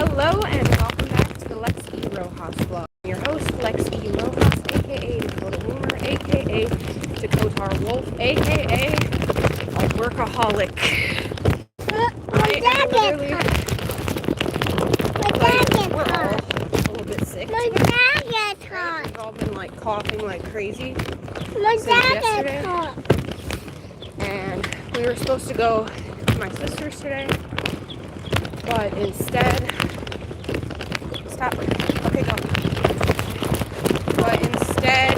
Hello and welcome back to the Lex E. Rojas vlog. I'm your host, Lex E. Rojas, aka Dakota Boomer, aka Dakota Wolf, aka a workaholic. My dad we're all a little bit sick. My dad gets hot. We've all been like coughing like crazy My since dad yesterday. gets hot. And we were supposed to go to my sister's today, but instead, stop. Okay, go. But instead,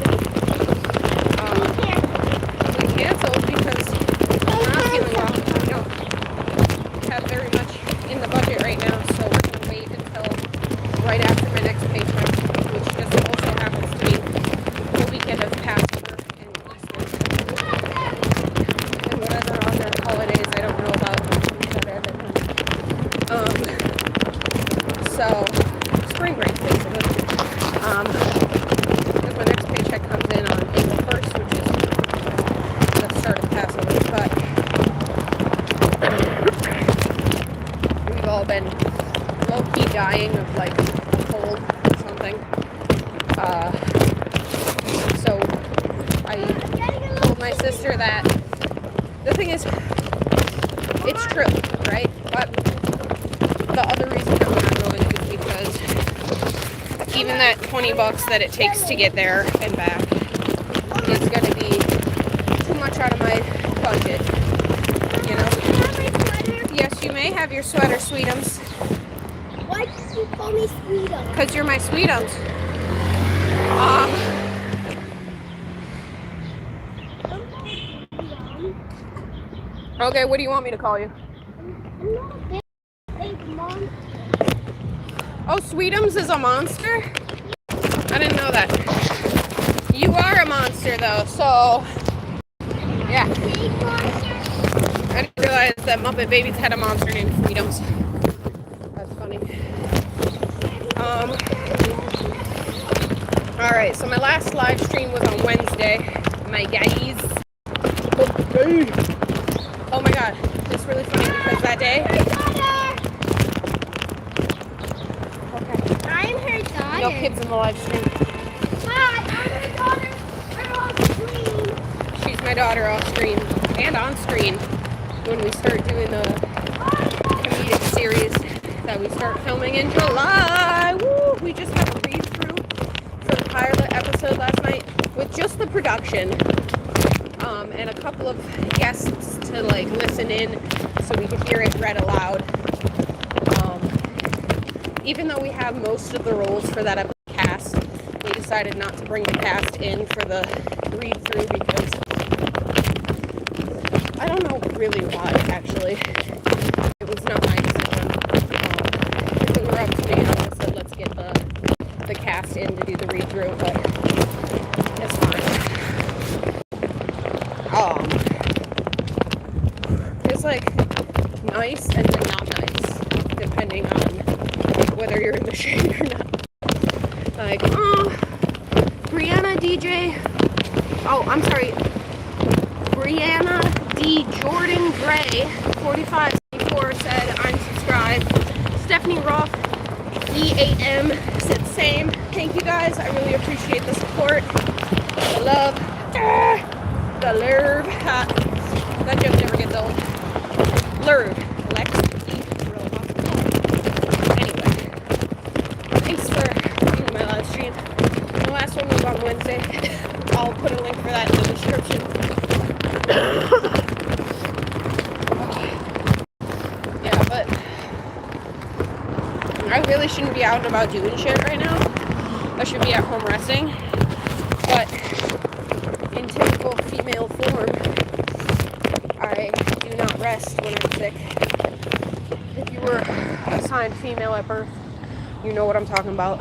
we canceled because I'm not feeling well. We don't have very much in the budget right now, so we're going to wait until right after my next paycheck, which just also happens to be the weekend of Passover and Easter. And whatever other holidays I don't know about. So, spring break, basically. Because my next paycheck comes in on April 1st, which is the start of Passover. But we've all been low-key dying of, like, a cold or something. So, I told my sister that the thing is, it's true, right? But the other reason that we're not going is because even that $20 that it takes to get there and back is going to be too much out of my budget, you know? Yes, you may have your sweater, Sweetums. Why did you call me Sweetums? Because you're my Sweetums. Okay, what do you want me to call you? I'm not a big monster. Oh, Sweetums is a monster? I didn't know that. You are a monster, though, so... yeah. Big monster? I didn't realize that Muppet Babies had a monster named Sweetums. That's funny. Alright, so my last live stream was on Wednesday. My guys. Oh my god, it's really funny because that day... I'm her daughter. No kids in the live stream. Hi, I'm her daughter. I'm on screen. She's my daughter off screen and on screen when we start doing the comedic series that we start filming in July. Woo! We just had a read-through for the pilot episode last night with just the production and a couple of guests to like listen in so we could hear it read aloud. Even though we have most of the roles for that episode cast, we decided not to bring the cast in for the read-through because I don't know really why, actually. It was not my decision. If it were up to me, I would have said, let's get the cast in to do the read-through, but it's fine. It's like nice and then not nice, depending on whether you're in the shade or not. Like, oh, Brianna DJ. Oh, I'm sorry. Brianna D. Jordan Gray, 4574, said, I'm subscribed. Stephanie Roth, E8M, said same. Thank you guys. I really appreciate the support. The love. The lurb. That joke never gets old. Lurb. Lex. Thanks for seeing my live stream. The last one was on Wednesday. I'll put a link for that in the description. Yeah, but I really shouldn't be out and about doing shit right now. I should be at home resting. But in typical female form, I do not rest when I'm sick. If you were assigned female at birth, you know what I'm talking about.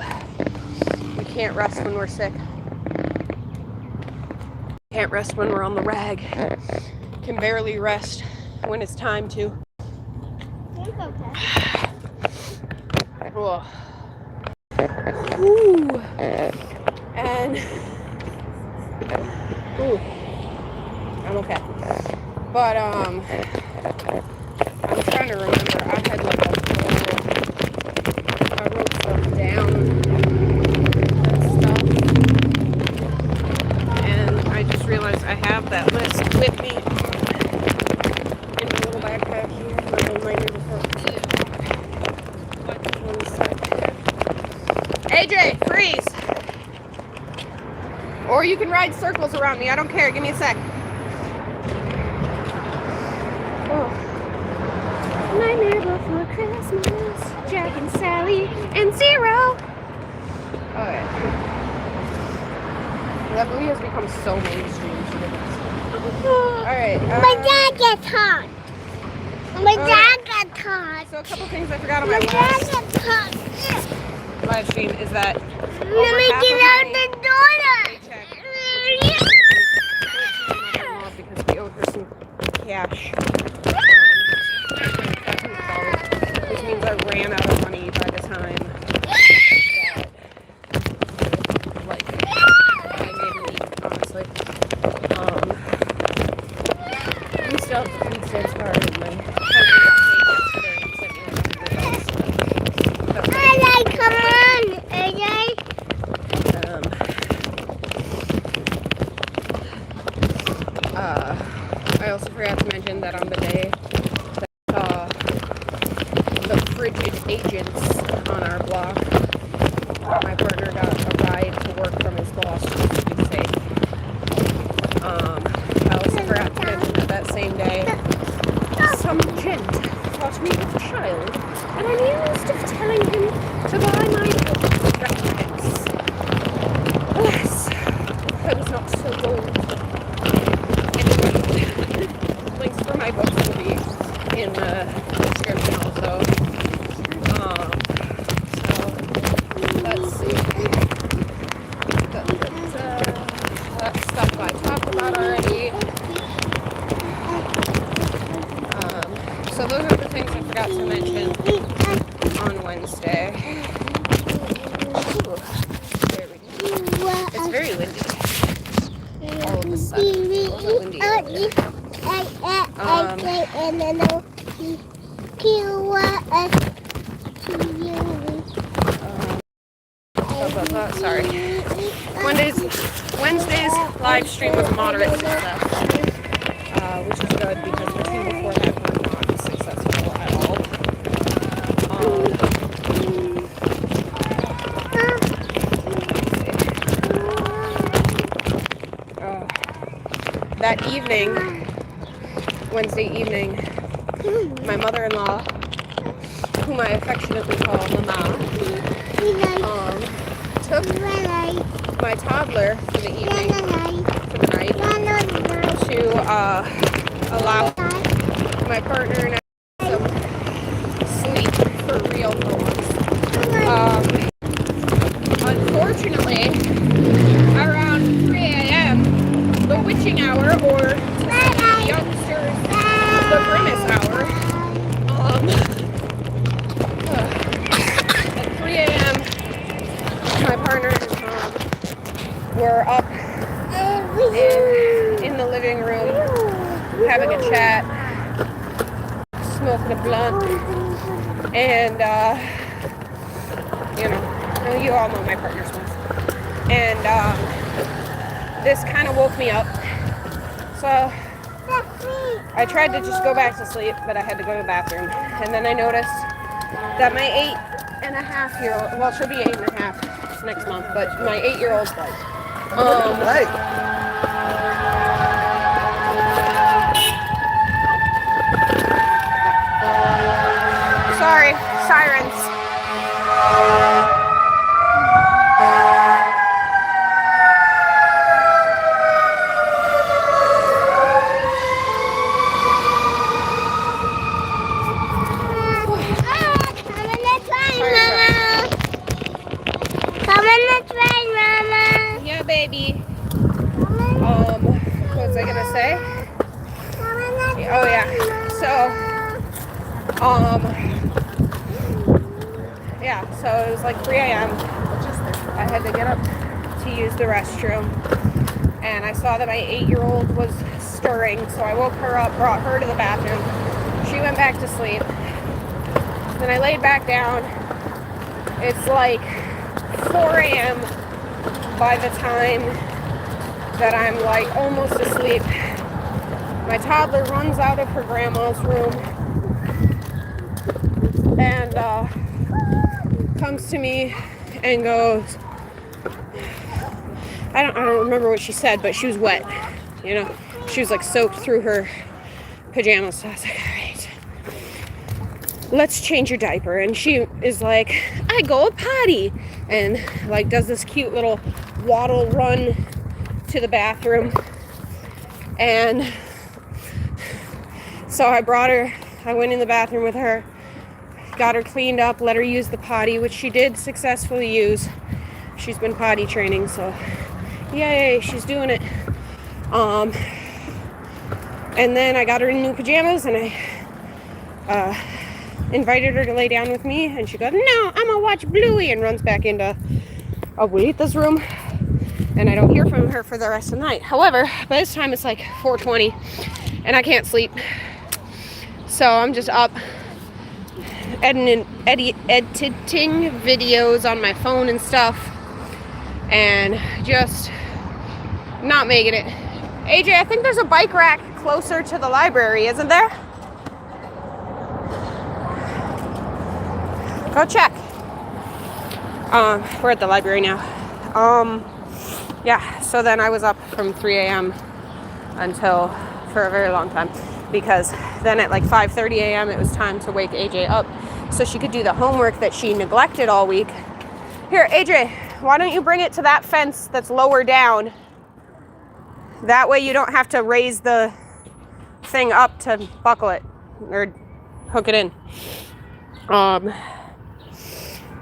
We can't rest when we're sick. Can't rest when we're on the rag. Can barely rest when it's time to. Whoa. Ooh. And ooh. I'm okay. But I'm trying to remember. I had like a AJ, freeze. Or you can ride circles around me. I don't care. Give me a sec. Oh. Nightmare Before Christmas. Jack and Sally and Zero. Okay. That movie has become so mainstream. Alright. My dad gets hot. My dad gets hot. So a couple things I forgot on my My dad last gets hot. live stream is that Let me get out the door. because we owed her some cash. Which means I ran out of money by the time that, like, I made money, honestly. We still have the food stamps card and my partner got paid yesterday and sent me $100. I like, come on, AJ. I also forgot to mention that on the day that the frigid agents on our block, my partner got a ride to work from his boss just to be safe. I also forgot to mention that same day, some gent caught me with a child, and I'm used to telling him to buy my jackets. Alas, I was not so bold. Links for my books will be in the description also. So let's see. That stuff I talked about already. So those are the things I forgot to mention on Wednesday. Ooh, there we go. It's very windy. All of a sudden. It's windy over here. Sorry. Wednesday's live stream was moderate success, which is good because the two before that were not successful at all. That evening, Wednesday evening, my mother-in-law, whom I affectionately call Mama, took my toddler for the evening, for the night, to allow my partner and I some sleep for real for once. Unfortunately, around 3 a.m., the witching hour, or to some youngsters, the grimace hour, at 3 a.m., my partner and his mom were up in the living room having a chat, smoking a blunt, and you all know my partner smokes, and this kind of woke me up, so I tried to just go back to sleep, but I had to go to the bathroom, and then I noticed that my 8.5-year-old, well, she'll be 8.5 next month, but my 8-year-old, sorry, sirens. Yeah, baby. What was I gonna say? Oh yeah. So it was like 3 a.m. I had to get up to use the restroom, and I saw that my 8-year-old was stirring, so I woke her up, brought her to the bathroom. She went back to sleep. Then I laid back down. It's like 4 a.m. by the time that I'm like almost asleep. My toddler runs out of her grandma's room and comes to me and goes, I don't remember what she said, but she was wet, you know. She was like soaked through her pajamas. So I was like, all right, let's change your diaper. And she is like, I go potty, and like does this cute little waddle run to the bathroom. And so I went in the bathroom with her, got her cleaned up, let her use the potty, which she did successfully use. She's been potty training, so yay, she's doing it. And then I got her in new pajamas, and I invited her to lay down with me, and she goes, no, I'm gonna watch Bluey, and runs back into Abuelita's room, and I don't hear from her for the rest of the night. However, by this time it's like 4:20, and I can't sleep, so I'm just up editing videos on my phone and stuff, and just not making it. AJ, I think there's a bike rack closer to the library, isn't there? Go check. We're at the library now. Yeah, so then I was up from 3 a.m. for a very long time, because then at like 5:30 a.m. it was time to wake AJ up so she could do the homework that she neglected all week. Here, AJ, why don't you bring it to that fence that's lower down? That way you don't have to raise the thing up to buckle it or hook it in. I'm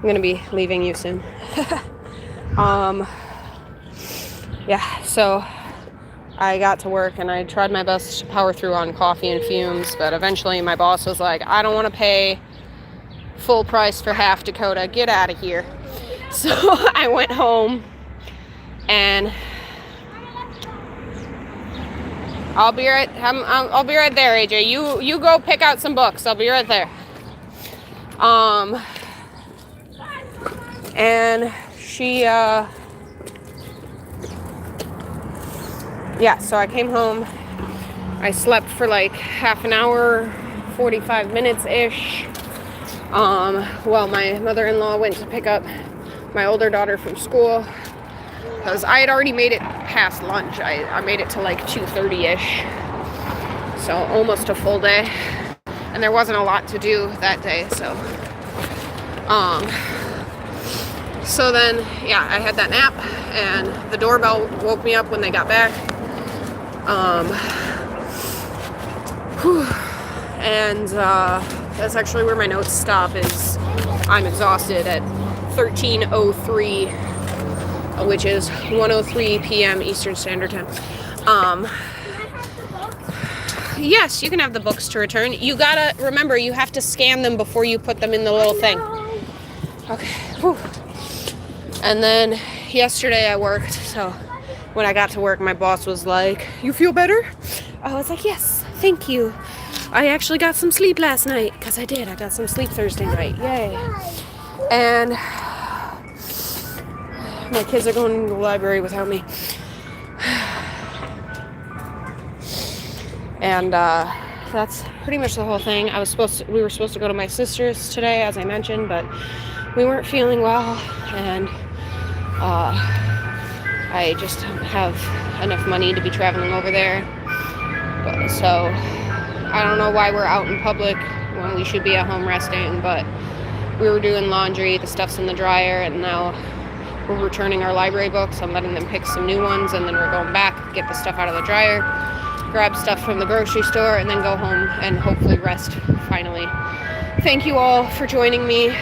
gonna be leaving you soon. Yeah, so I got to work and I tried my best to power through on coffee and fumes, but eventually my boss was like, I don't want to pay full price for half, Dakota, get out of here. So I went home, and I'll be right there, AJ. You go pick out some books. I'll be right there. And she yeah, so I came home. I slept for like half an hour, 45 minutes ish. While my mother-in-law went to pick up my older daughter from school, because I had already made it past lunch. I made it to like 2:30-ish, so almost a full day, and there wasn't a lot to do that day, so so then, yeah, I had that nap, and the doorbell woke me up when they got back, and that's actually where my notes stop, is I'm exhausted at 13:03, which is 1:03 p.m. Eastern Standard Time. Yes, you can have the books to return. You gotta remember, you have to scan them before you put them in the little thing. Okay. Whew. And then yesterday I worked, so when I got to work, my boss was like, you feel better? I was like, yes, thank you. I actually got some sleep last night, because I did. I got some sleep Thursday night. Yay. And my kids are going to the library without me. And that's pretty much the whole thing. We were supposed to go to my sister's today, as I mentioned, but we weren't feeling well, and I just don't have enough money to be traveling over there. So I don't know why we're out in public when we should be at home resting, but we were doing laundry, the stuff's in the dryer, and now we're returning our library books. I'm letting them pick some new ones, and then we're going back, get the stuff out of the dryer, grab stuff from the grocery store, and then go home and hopefully rest finally. Thank you all for joining me.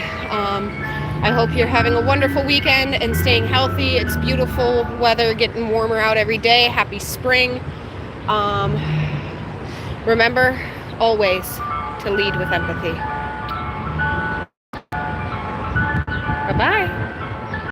I hope you're having a wonderful weekend and staying healthy. It's beautiful weather, getting warmer out every day. Happy spring. Remember always to lead with empathy.